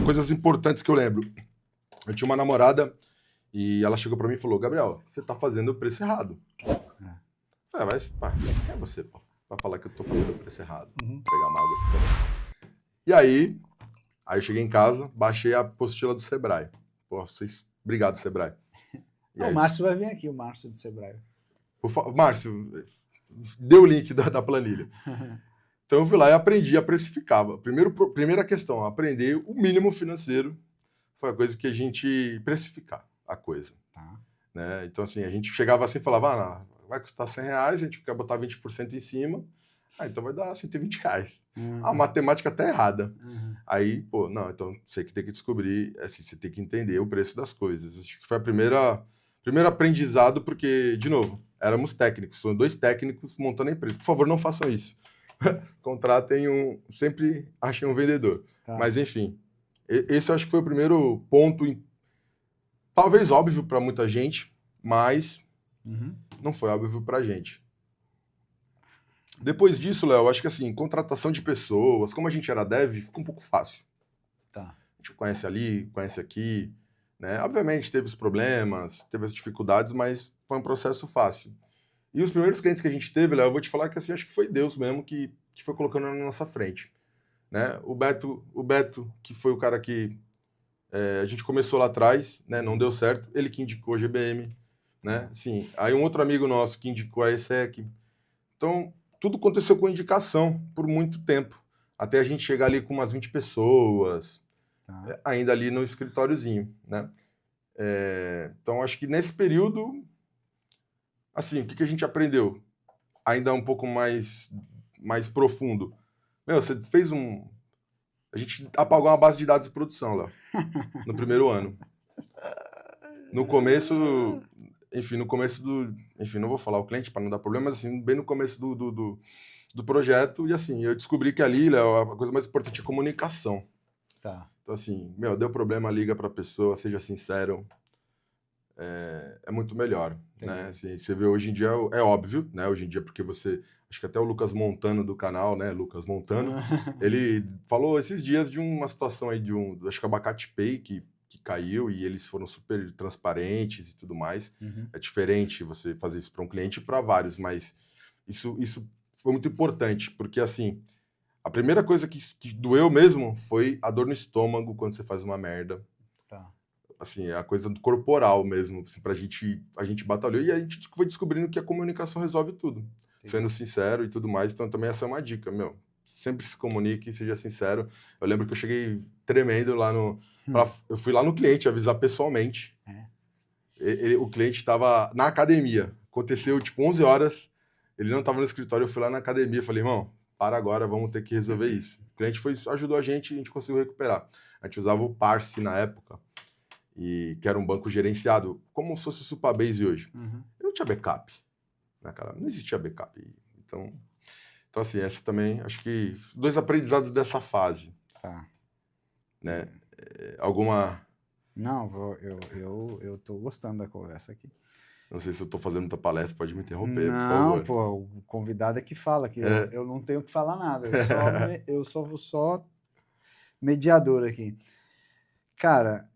coisas importantes que eu lembro. Eu tinha uma namorada e ela chegou pra mim e falou, Gabriel, você tá fazendo o preço errado. Falei, quem é você, pô? Vai falar que eu tô fazendo o preço errado. Vou pegar uma água aqui. E aí eu cheguei em casa, baixei a apostila do Sebrae. Pô, obrigado, Sebrae. E aí, o Márcio vai vir aqui, o Márcio do Sebrae. Márcio, dê o link da planilha. Então eu fui lá e aprendi a precificar. Primeira questão, aprender o mínimo financeiro foi a coisa que a gente precificar a coisa. Tá. Né? Então, assim, a gente chegava assim e falava, vai custar R$100, a gente quer botar 20% em cima, então vai dar R$120. A matemática tá errada. Aí, pô, não, então você que tem que descobrir, assim, você tem que entender o preço das coisas. Acho que foi a primeiro aprendizado, porque, de novo, éramos técnicos, são 2 técnicos montando a empresa. Por favor, não façam isso. Contratem sempre achem um vendedor. Tá. Mas, enfim, esse eu acho que foi o primeiro ponto, talvez óbvio para muita gente, mas não foi óbvio para a gente. Depois disso, Léo, acho que assim, contratação de pessoas, como a gente era dev, ficou um pouco fácil. Tá. A gente conhece ali, conhece aqui, né? Obviamente teve os problemas, teve as dificuldades, mas foi um processo fácil. E os primeiros clientes que a gente teve, Léo, eu vou te falar que assim, acho que foi Deus mesmo que foi colocando na nossa frente. Né? O Beto, que foi o cara que a gente começou lá atrás, né? Não deu certo, ele que indicou a GBM, né? Sim. Aí um outro amigo nosso que indicou a ESSEC. Então, tudo aconteceu com indicação por muito tempo, até a gente chegar ali com umas 20 pessoas, ainda ali no escritóriozinho, né? Então, acho que nesse período, assim, o que a gente aprendeu? Ainda um pouco mais profundo. Você fez a gente apagou uma base de dados de produção, Léo, no primeiro ano. No começo, enfim, não vou falar o cliente para não dar problema, mas assim, bem no começo do projeto, e assim, eu descobri que ali, Léo, a coisa mais importante é comunicação. Tá. Então assim, deu problema, liga para a pessoa, seja sincero, é muito melhor, né? Assim, você vê hoje em dia, é óbvio, né? Hoje em dia, porque acho que até o Lucas Montano do canal, né? Lucas Montano, ele falou esses dias de uma situação aí acho que Abacate Pay, que caiu e eles foram super transparentes e tudo mais. É diferente você fazer isso para um cliente e para vários, mas isso foi muito importante, porque assim, a primeira coisa que doeu mesmo foi a dor no estômago quando você faz uma merda. Tá. Assim, a coisa do corporal mesmo, assim, a gente batalhou e a gente foi descobrindo que a comunicação resolve tudo. Sendo sincero e tudo mais, então também essa é uma dica, sempre se comunique, seja sincero. Eu lembro que eu cheguei tremendo lá eu fui lá no cliente avisar pessoalmente. O cliente estava na academia. Aconteceu, tipo, 11 horas, ele não estava no escritório, eu fui lá na academia, falei, irmão, para agora, vamos ter que resolver isso. O cliente ajudou a gente conseguiu recuperar. A gente usava o Parse na época, que era um banco gerenciado, como se fosse o Supabase hoje. E não tinha backup. Não existia backup. Então, assim, essa também, acho que 2 aprendizados dessa fase. Tá. Né? Alguma... Não, eu tô gostando da conversa aqui. Não sei se eu tô fazendo muita palestra, pode me interromper, por favor. Não, pô, o convidado é que fala, que eu não tenho que falar nada, eu só mediador aqui. Cara,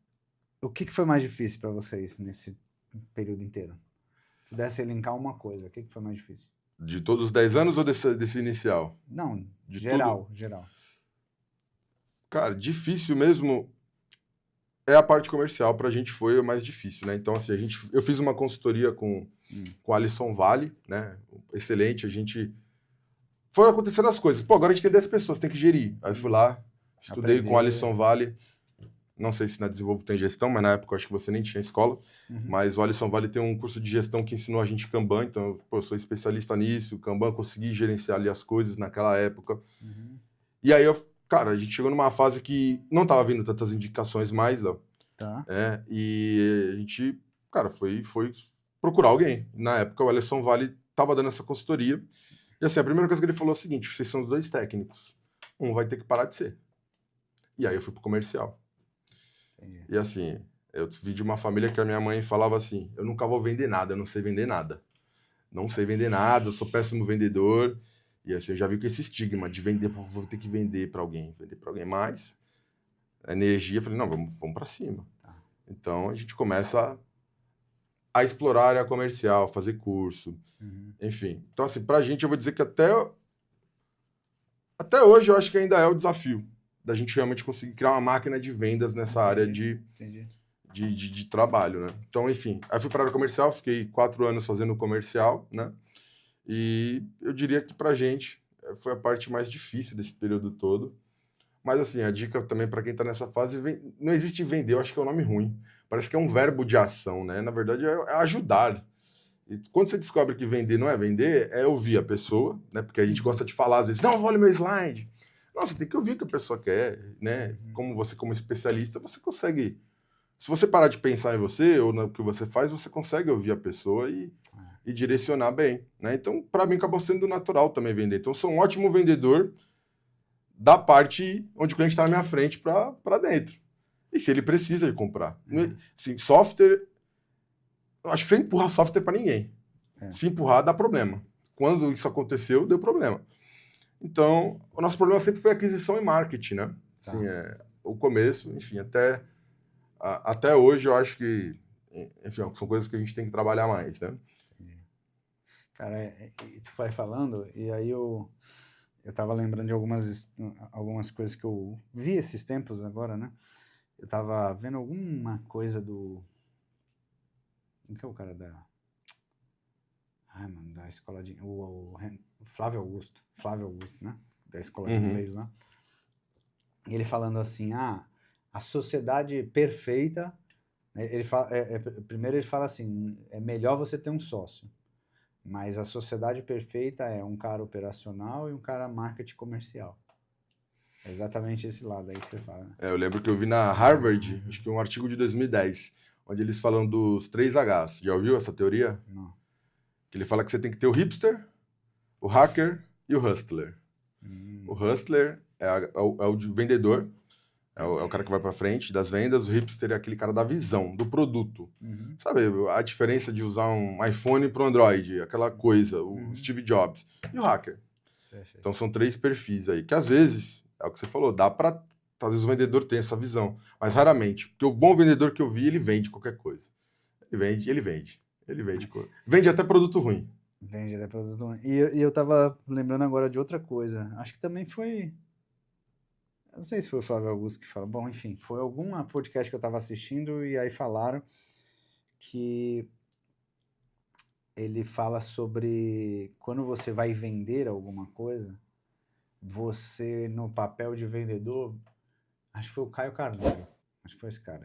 o que foi mais difícil para vocês nesse período inteiro? Se pudesse elencar uma coisa, o que foi mais difícil? De todos os 10 anos ou desse inicial? Não, de geral. Cara, difícil mesmo é a parte comercial, pra gente foi o mais difícil, né? Então, assim, eu fiz uma consultoria com o Alisson Vale, né? Excelente, foram acontecendo as coisas. Pô, agora a gente tem 10 pessoas, tem que gerir. Aí eu fui lá, estudei com o Alisson Vale. Não sei se na Desenvolvo tem gestão, mas na época eu acho que você nem tinha escola. Mas o Alisson Vale tem um curso de gestão que ensinou a gente Kanban, então eu sou especialista nisso. Kanban, consegui gerenciar ali as coisas naquela época. E aí, cara, a gente chegou numa fase que não tava vindo tantas indicações mais, Léo. Tá. E a gente, cara, foi procurar alguém. Na época, o Alisson Vale tava dando essa consultoria. E assim, a primeira coisa que ele falou é o seguinte, vocês são os 2 técnicos. Um vai ter que parar de ser. E aí eu fui pro comercial. Entendi. E assim, eu vi de uma família que a minha mãe falava assim, eu nunca vou vender nada, eu não sei vender nada. Não sei vender nada, eu sou péssimo vendedor. E assim, eu já vi com esse estigma de vender, vou ter que vender para alguém mais. energia, falei, não, vamos para cima. Então, a gente começa a explorar a área comercial, fazer curso, enfim. Então, assim, pra gente, eu vou dizer que até hoje, eu acho que ainda é o desafio da gente realmente conseguir criar uma máquina de vendas nessa área de trabalho, né? Então, enfim, aí fui para a área comercial, fiquei 4 anos fazendo comercial, né? E eu diria que pra gente foi a parte mais difícil desse período todo. Mas, assim, a dica também para quem está nessa fase, não existe vender, eu acho que é um nome ruim. Parece que é um verbo de ação, né? Na verdade, é ajudar. E quando você descobre que vender não é vender, é ouvir a pessoa, né? Porque a gente gosta de falar, às vezes, não, olha meu slide. Não, você tem que ouvir o que a pessoa quer, né? Como você, como especialista, você consegue... Se você parar de pensar em você ou no que você faz, você consegue ouvir a pessoa e direcionar bem, né? Então, para mim, acabou sendo natural também vender. Então, eu sou um ótimo vendedor da parte onde o cliente está na minha frente para dentro. E se ele precisa de comprar. Assim, software, eu acho que você empurra software para ninguém. Se empurrar, dá problema. Quando isso aconteceu, deu problema. Então, o nosso problema sempre foi aquisição e marketing, né? Assim, o começo, enfim, até hoje eu acho que, enfim, são coisas que a gente tem que trabalhar mais, né? Cara, tu vai falando, e aí eu tava lembrando de algumas coisas que eu vi esses tempos agora, né? Eu tava vendo alguma coisa do... Quem que é o cara da... Ai, mano, da escola de... O Flávio Augusto, né? Da escola de inglês lá. E ele falando assim, a sociedade perfeita... Ele fala, primeiro ele fala assim, é melhor você ter um sócio. Mas a sociedade perfeita é um cara operacional e um cara marketing comercial. É exatamente esse lado aí que você fala. Né? Eu lembro que eu vi na Harvard, acho que um artigo de 2010, onde eles falam dos 3 Hs. Já ouviu essa teoria? Não. Que ele fala que você tem que ter o hipster, o hacker e o hustler. O hustler é o vendedor, é o cara que vai para frente das vendas. O hipster é aquele cara da visão, do produto. Sabe, a diferença de usar um iPhone para o Android, aquela coisa, o Steve Jobs. E o hacker. Perfeito. Então são 3 perfis aí, que às vezes, é o que você falou, dá para... Às vezes o vendedor tem essa visão, mas raramente. Porque o bom vendedor que eu vi, ele vende qualquer coisa. Ele vende. Vende até produto ruim. Vende até produto ruim. E eu tava lembrando agora de outra coisa. Acho que também foi... Eu não sei se foi o Flávio Augusto que fala. Bom, enfim, foi algum podcast que eu tava assistindo e aí falaram que ele fala sobre quando você vai vender alguma coisa, você, no papel de vendedor, acho que foi o Caio Carneiro, acho que foi esse cara.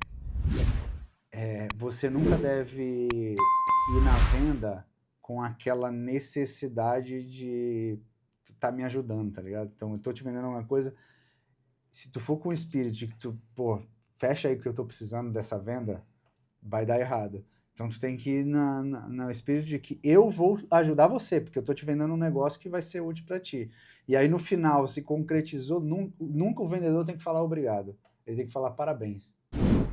Você nunca deve ir na venda com aquela necessidade de tu tá me ajudando, tá ligado? Então, eu tô te vendendo uma coisa, se tu for com o espírito de que tu, fecha aí que eu tô precisando dessa venda, vai dar errado. Então, tu tem que ir no espírito de que eu vou ajudar você, porque eu tô te vendendo um negócio que vai ser útil para ti. E aí, no final, se concretizou, nunca o vendedor tem que falar obrigado. Ele tem que falar parabéns.